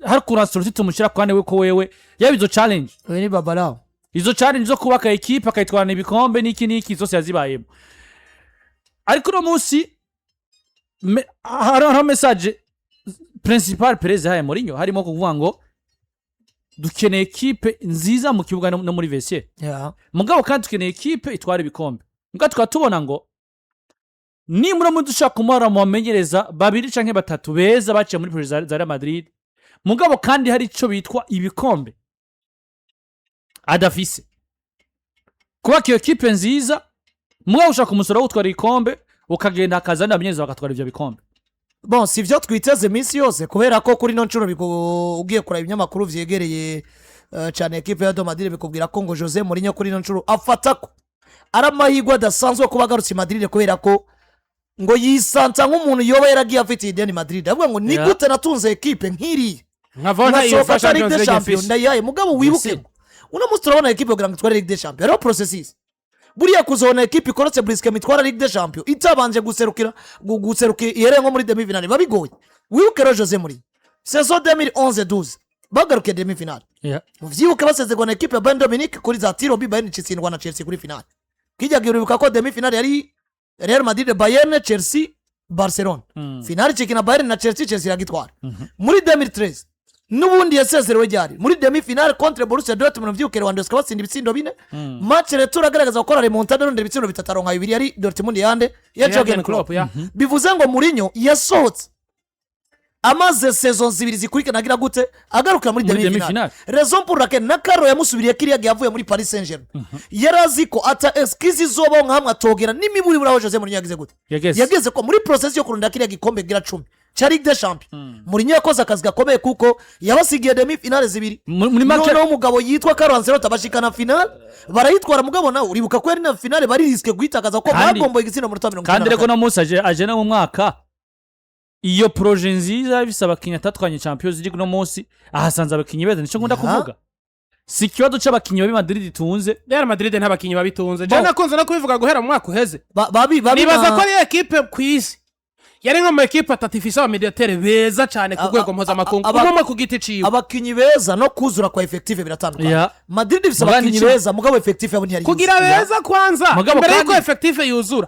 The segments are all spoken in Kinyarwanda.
hari kuransoroti tumushira kwane we ko wewe yabizo challenge we ni babalao izo challenge zo kubaka equipe akayitwarana ibikombe niki zose yazibayemo ariko no munsi hari message principal perezida ya Mourinho harimo kuvuga ngo dukeneye equipe nziza mu kibuga no muri vestiaire mugabo kandi dukeneye equipe itwara ibikombe muga tukatubona ngo ni muri dushaka kumara mu bamenyereza babiri canke batatu beza baciye muri projet za Real Madrid mugabo kandi hari ico bitwa ibikombe adafise kuba kiyo equipe nziza mugabo ushaka umusoro w'utwara ibikombe ukagenda akazana abamenyereza bakatwara ivyo bikombe. Bon, sivyo twiteze iminsi yose kubera ko kuri no ncuro ugiye kuraba ibinyamakuru vyegereye cyane equipe ya Madrid bikubwira ko ngo Jose Mourinho kuri no ncuro afata ko aramahigwa dasanzwe kuba garutse Madrid kubera ko ngo yisanza nk'umuntu yoba yaragiye afite ideni Madrid avuga ngo ni gute natunze equipe nkiri nkavona iyo fasha Ligue des Champions ndayaye mugabo wibuke uno musi turabona equipe kugira ngo itware Ligue des Champions rero processes buriya kuzona equipe ikorotse brisque mitwara Ligue des Champions itabanje guserukira yere nko muri demi finale babigoye wibuke ro Jose Mourinho saison 2011-12 bagaruke demi finale muvyibuke basezegwa na equipe ya Bayern Dominique kuri za tiro bi Bayern citsindwa na Chelsea kuri finale kijya girubuka ko demi finale yari Real Madrid Bayern Chelsea Barcelona finale cikina Bayern na Chelsea iragitwara muri 2013 nubundi yasezerewe ryari muri demi finale contre Borussia Dortmund mvyibuke Lewandowski batsinda ibitsindo 4 match retour agaragaza gukora remontada none ibitsindo 3 nka 2 yari Dortmund yande ya Jurgen Klopp bivuze ngo Mourinho yasohotse amaze saison zibiri zikurikana agira gute agaruka muri demi finale raison pour laquelle nakaro yamusubiriye kiriya yavuye muri Paris Saint-Germain yaraziko ata excuse zobo nkamwe atogera nimiburi buraho Jose Mourinho yagize gute yageze ko muri process yo kurunda kiriya gikombe gira 10 cha Ligue des Champions Mourinho yakoze akazi gakomeye kuko yabasigiye demi finale zibiri muri make no mugabo yitwa Carlo Ancelotti abashikana finale barayitwara mugabo nawe uribuka ko yari na finale bari riske guhitakaza ko bagomboye igitsina muri 50 kandi reko no musaje aje no mu mwaka iyo projet nziza bisaba kinya tatwanye Champions League no munsi ahasanze abakinyi beza nico nkunda kuvuga si kibazo c'abakinyi ba Madrid tunze Real Madrid ntabakinyi babitunze je nakunze no kubivuga guhera mu mwaka uheze babi nibaza ko ari equipe kwisi yari nko mu equipe atatifisa abamediatere beza cyane ku rwego mpuzamakungu ugomba ku giti ciwe abakinyi beza no kuzura kwa effective biratandukanye Madrid bisaba abakinyi beza mugabo effective yabo ntiyari kugira beza kwanza mbere yuko effective yuzura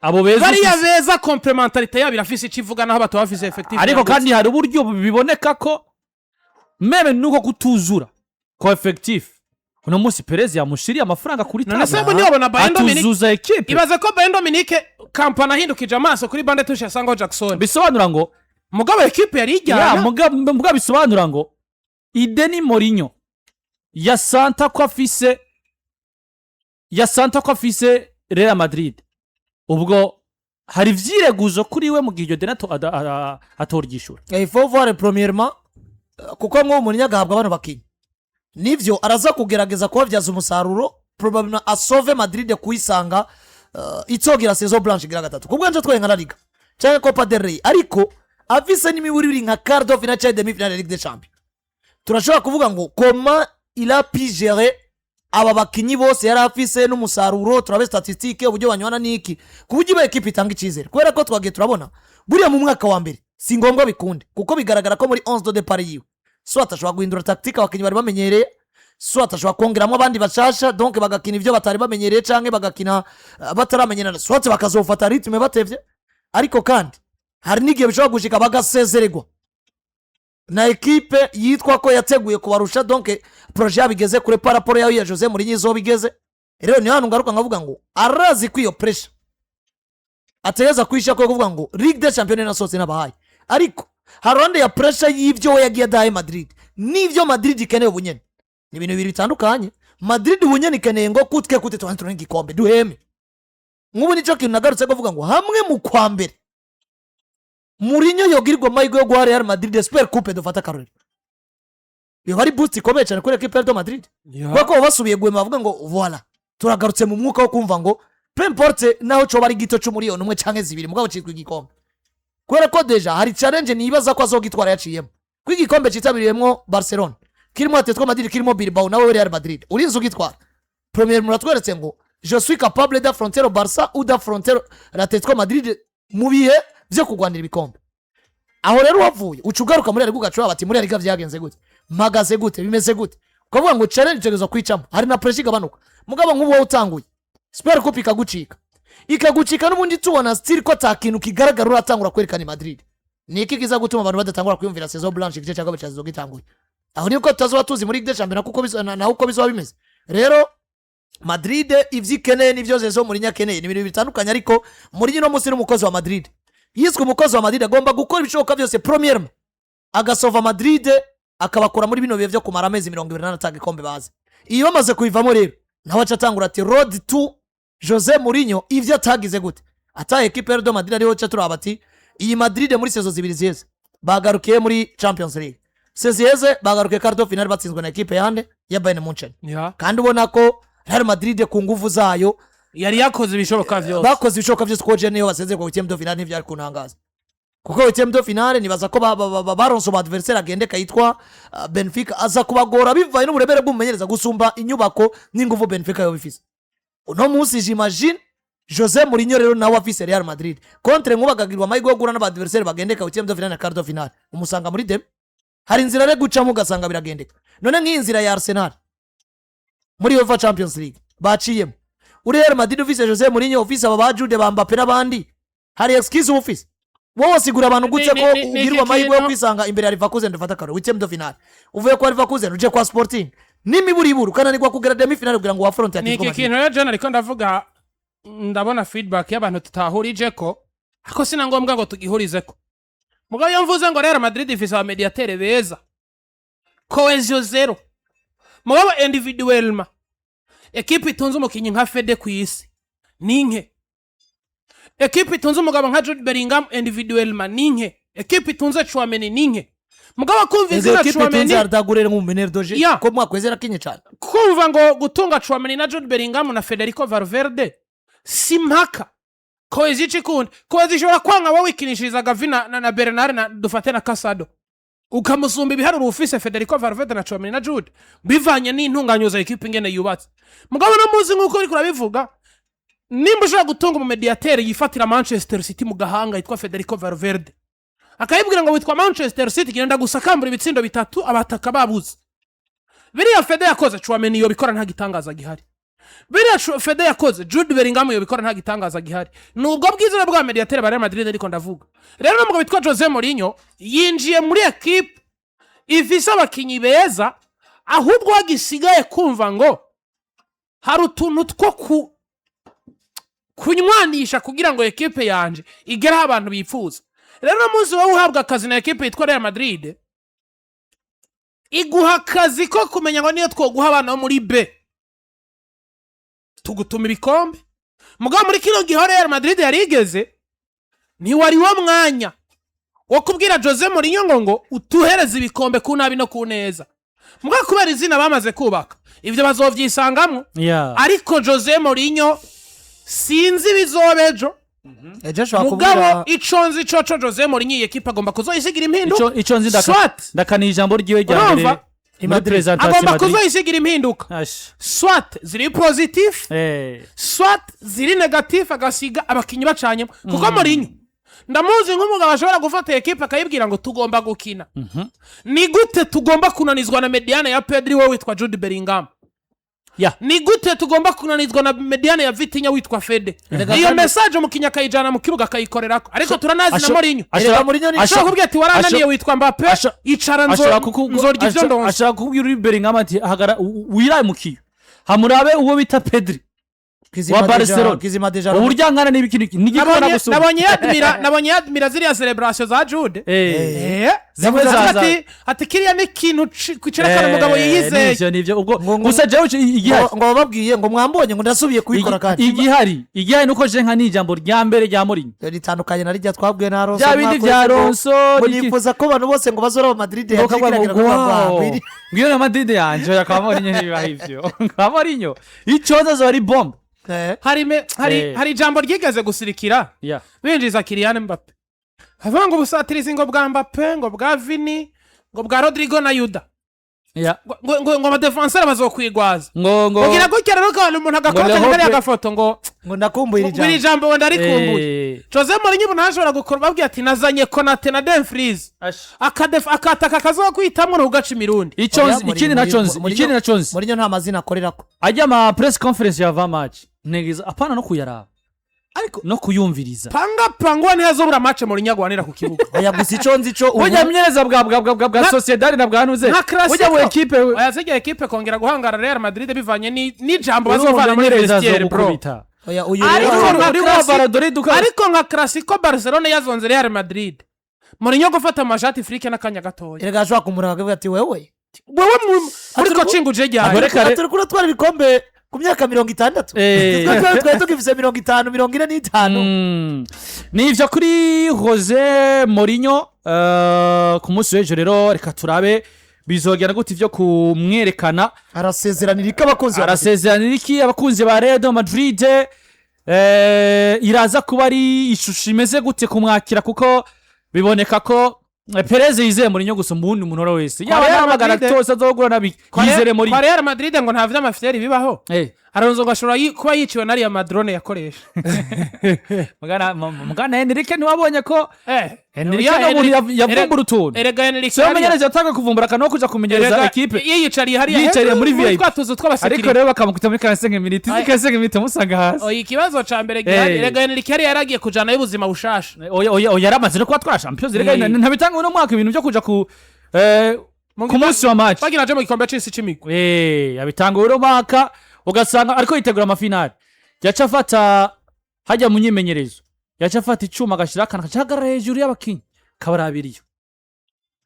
abo beza bariya beza complementarité yabo irafise ikivuga naho batawafise effective ariko kandi hari uburyo biboneka ko meme nuko kutuzura ko effective uno musi Perez yamushiriye amafaranga kuri tano nase niyo bona Bayern Dominique ibaze ko Bayern Dominique kampana hindukije amaso kuri bande tushe sango Jackson bisobanura ngo mugabo equipe yari ijyana mugabo bisobanura ngo ideni Mourinho ya Santa ko afise Real Madrid ubwo hari vyireguzo kuri we mu gihe iryo deni atorgishura il faut voir premièrement kuko ngo Mourinho agahabwa abantu bakinyi nivyo araza kugerageza kubavyaza umusaruro probablement asove Madrid kuyisanga itogira saison blanche gira gatatu kubwo nje twenga na Liga cyangwa Copa del Rey ariko afise n'imiburi nka quart de finale cyangwa demi finale Ligue des Champions turashobora kuvuga ngo comment il a pu gérer aba bakinyi bose yari afise n'umusaruro turabe statistique uburyo banywana niki kuburyo ba equipe itanga icizere kubera ko twagiye turabona buriya mu mwaka wa mbere si ngombwa bikunde kuko bigaragara ko muri 11 de départ yiwe soit ashobora guhindura tactique abakinyi bari bamenyereye soit ashobora kongeramo abandi bashasha donc bagakina ivyo batari bamenyereye canke bagakina bataramenyerana soit bakazofata rythme batevye ariko kandi hari n'igihe bishobora gushika bagasezererwa na equipe yitwa ko yateguye kubarusha donc projet yabigeze kure par rapport yayo ya Jose Mourinho zo bigeze rero ni hano ngaruka ngavuga ngo arazi kwiyo pressure ateza kwisha ko kuvuga ngo Ligue des Champions na Sosthene nabahaye ariko harande ya pressure y'ivyo we yagiye dahe Madrid nivyo Madrid ikeneye ubunyene ni ibintu bibiri bitandukanye Madrid ubunyene ikeneye ngo kutwe twantura igikombe duheme nk'ubu nico kintu nagarutse kuvuga ngo hamwe mu kwa mbere Mourinho yogirirwa amahirwe yo guha Real Madrid Super Coupe dufata karori yo bari boost ikomeye cyane kuri equipe ya Madrid kuko basubiye gwema bavuga ngo voilà turagarutse mu mwuka wo kumva ngo peu importe naho cyo bari gito cy'umuriyoni umwe canke zibiri mugabo citwa igikombe kubera ko deja hari challenge nibaza ko azogitwara yaciyemo kwigikombe citabiriyemo Barcelona kirimo Atletico Madrid kirimo Bilbao nawe Real Madrid urinze ugitwara premier muratweretse ngo je suis capable d'affronter le Barça ou d'affronter l'Atletico Madrid mu bihe vyo kugwanira ibikombe aho rero wavuye ucugaruka muri Liga ugacuba bati muri Liga byagenze gute magaze gute bimeze gute ukavuga ngo challenge itegezo kwicamo hari na pressure igabanuka mugabo nk'ubu wowe utanguye Super Cup ikagucika n'ubundi tubona still ko atakintu kigaragara uratangura kwerekana Madrid niki kiza gutuma abantu badatangura kwiyumvira saison blanche igice cyangwa cyazo gitanguye aho niko tazo tuzi muri Ligue des Champions kuko na uko bizaba bimeze rero Madrid ivyikeneye nivyo zezo muri nyakeneye ni ibintu bitandukanye ariko muri no musi n'umukozi wa Madrid yiswe umukozi wa Madrid agomba gukora ibishoboka byose premièrement agasova Madrid akabakora muri bino bihe byo kumara amezi 28 atagikombe baze iyo bamaze kuyivamo rero nawe acatangura ati road to Jose Mourinho ivyo atagize gute ata equipe de Madrid ariho caturaba ati iyi Madrid muri saison zibiri zeze bagarukiye muri Champions League sezeze bagarukiye quarto final batsinzwe na equipe yande ya Bayern Munchen kandi ubona ko Real Madrid ku nguvu zayo yari yakoze ibishoboka byose bakoze ibishoboka byose ko Gene waseze ko huitième de finale ntivyari kunangaza kuko huitième de finale nibaza ko baronso ba adversaire agende kayitwa Benfica aza kubagora bivaye n'uburebere bw'umumenyereza gusumba inyubako n'inguvu Benfica yo bifise uno munsi j'imagine Jose Mourinho rero nawe afise Real Madrid contre nkubagagirwa amayigo yo gura n'aba adversaire bagende ka huitième de finale na quart de finale umusanga muri dem hari inzira re gucamo ugasanga biragendeka none nk'inzira ya Arsenal muri UEFA Champions League baciyemo uri Real Madrid ufise Jose Mourinho ufise aba Jude ba Mbappe n'abandi hari excuse ufise wowe sigura abantu gutse ko ugirwa amayigo yo kwisanga imbere ya Liverpool ndafata karo huitième de finale uvuye kwa Liverpool uje kwa Sporting n'imiburiburu kananirwa kugera demi finale kugira ngo wa front Atletico Madrid niki kintu rero ariko ndavuga ndabona feedback y'abantu tutahurije ko ako sina ngombwa ngo tugihurize ko mugabo yamvuze ngo Real Madrid ifise aba mediateur beza cohesion zero mugabo individuellement equipe itunze umukinyi nka Fede kwisi ninke equipe itunze umugabo nka Jude Bellingham individuellement ninke equipe itunze Tchouameni ninke mugabo kumva izina Tchouameni equipe itunze ardagurere mu meneur doje ko mwakwezera kinye cyane kumva ngo gutunga Tchouameni na Jude Bellingham na Federico Valverde simpaka cohesion ikunda cohesion ishobora kwanga wowe ikinishiriza Gavina na Bernard na dufate na Casado ukamusumba ibiharuro ufise Federico Valverde na Tchouameni na Jude bivanye n'intunganyo za equipe ingene yubatse mugabo no muzi nkuko uri kurabivuga nimba ushaka gutunga mu mediateur yifatira Manchester City mu gahanga yitwa Federico Valverde akayibwira ngo witwa Manchester City genda gusakambura ibitsindo bitatu abataka babuze biriya Fede yakoze Tchouameni yo bikora nta gitangaza gihari biriya Fede yakoze Jude Bellingham yo bikora nta gitangaza gihari nubwo bwizere bwa mediateur ba Real Madrid ariko ndavuga rero n'umugabo witwa Jose Mourinho yinjiye muri equipe ifise abakinyi beza ahubwo wagisigaye kumva ngo hari utuntu two kunywanisha kugira ngo equipe yanje igera abantu bifuza rero munsi wowe uhabwa akazi na equipe yitwa Real Madrid iguha akazi ko kumenya ngo niyo twoguha abana muri B tugutuma ibikombe mugabo muri kino gihe Real Madrid yarigeze ni wari wo mwanya wo kubwira Jose Mourinho ngo utuhereze ibikombe ku nabi no ku neza mugabo kubera izina bamaze kubaka ivyo bazovyisangamo ariko Jose Mourinho sinzi bizobejo mugabo iconzi coco Jose Mourinho equipe agomba kuzoyisigira impinduka iconzi ndakana ijambo ryiwe rya mbere agomba kuzoyisigira impinduka swat ziri positif swat ziri negatif agasiga abakinyi bacanyemo kuko Mourinho ndamuzi nk'umugabo ashobora gufata equipe akayibwira ngo tugomba gukina ni gute tugomba kunanizwa na mediane ya Pedri we witwa Jude Bellingham ni gute tugomba kunanizwa na mediane ya Vitinha witwa Fede iyo message umukinya kayijana mu kibuga kayikorerako ariko turanazi na Mourinho ashaka kubwira ati warananiye witwa Mbappe icara nzorya ivyo ndonse ashaka kubwira Bellingham ati hagara wiraye mukiyo hamurabe uwo bita Pedri wa Barcelona uburyo nkana n'ibikindi nigikora gusuma nabonye admira ziriya celebration za Jude ati kiriya ni kintu kwicerekana umugabo yiyizeye nivyo ubwo gusa jewe igihari ngo bababwiye ngo mwambonye ngo ndasubiye kuyikora kandi igihari nuko je nka n'ijambo rya mbere rya Mourinho ritandukanye na rya twabwiye na Alonso bya bindi bya Alonso nifuza ko abantu bose ngo bazora Madrid yakiragira ko ngiyo na Madrid yanje yakaba Mourinho niba ivyo nka Mourinho icoza zo ari bomb hari ijambo ryigeze gusirikira binjiza Kylian Mbappe havanga ubusatirizi ngo bwa Mbappe ngo bwa Vini ngo bwa Rodrigo na Yuda ngo abadefenseur bazokwigwaza ngo ugira gutya rero ko umuntu agakora kari agafoto ngo ndakumbuye iri jambo wenda rikumbuye Jose Mourinho ntashobora gukora babwiye ati nazanye Konate na Dumfries akataka kazokwitamwe no ugaca imirundi ikindi naconze Mourinho nta mazina akorerako ajya ma press conference ya va match negeza apana no kuyaraba ariko no kuyumviriza panga ntiyazobura match Mourinho agwanira ku kibuga aya gusa iconzi ico ujya mnyereza bwa Sociedad na bwanuze ujya mu equipe ayasege equipe kongera guhangara Real Madrid bivanye ni jambo bazovana muri vestiaire bro oya uyu ariko nka Clasico Barcelona yazonze Real Madrid Mourinho gufata amashati Afrique n'akanya gatoya erega ashaka kumuraga akavuga ati wewe muri coaching uje jyaye turi kuri twara ibikombe ku myaka 60 twari tugifise 50 45 nivyo kuri Jose Mourinho ku munsi w'ejo rero reka turabe bizogera gute ivyo kumwerekana arasezeranira iki abakunzi ba Real Madrid iraza kuba ari ishusho imeze gute kumwakira kuko biboneka ko Perez yizeye Mourinho gusa umuntu wese yaba n'amagara cyose azogura nabi yizere muri kwa Real Madrid ngo nta vy'amafiteri bibaho aronzo gashora kuba yiciwe na Real Madrid yakoresha mugana Henrique niwabonye ko Henrique yavumbura utuntu erega Henrique so menyereza atanga kuvumbura kano kuja kumenyereza equipe yiyicariye hari yicariye muri VIP twatuzo tw'abasekiri ariko rero bakamukuta muri 45 minutes 45 minutes musanga hasi ikibazo ca mbere gihari erega Henrique yaragiye kujana y'ubuzima bushasha yaramaze no kuba twa champions erega ntabitanga uno mwaka ibintu byo kuja ku munsi wa match bagira je mu gikombe c'isi c'imigwi abitanga uno mwaka ugasanga ariko yitegura amafinali yaca afata hajya mu nyimenyerezo yaca afata icuma agashira kana kacagarara hejuru y'abakinyi kabarabiriyo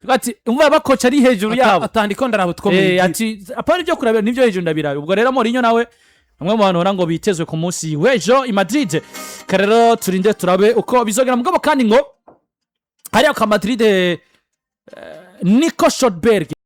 ati umva bakoca ari hejuru yabo atandiko ndarabutwo ati apana ibyo kurabira nivyo hejuru ndabirabe ubwo rero Mourinho nawe amwe mu bantu ngo bitezwe ku munsi w'ejo i Madrid karero turinde turabe uko bizogera mugabo kandi ngo hariya ka Madrid Nico Schotberg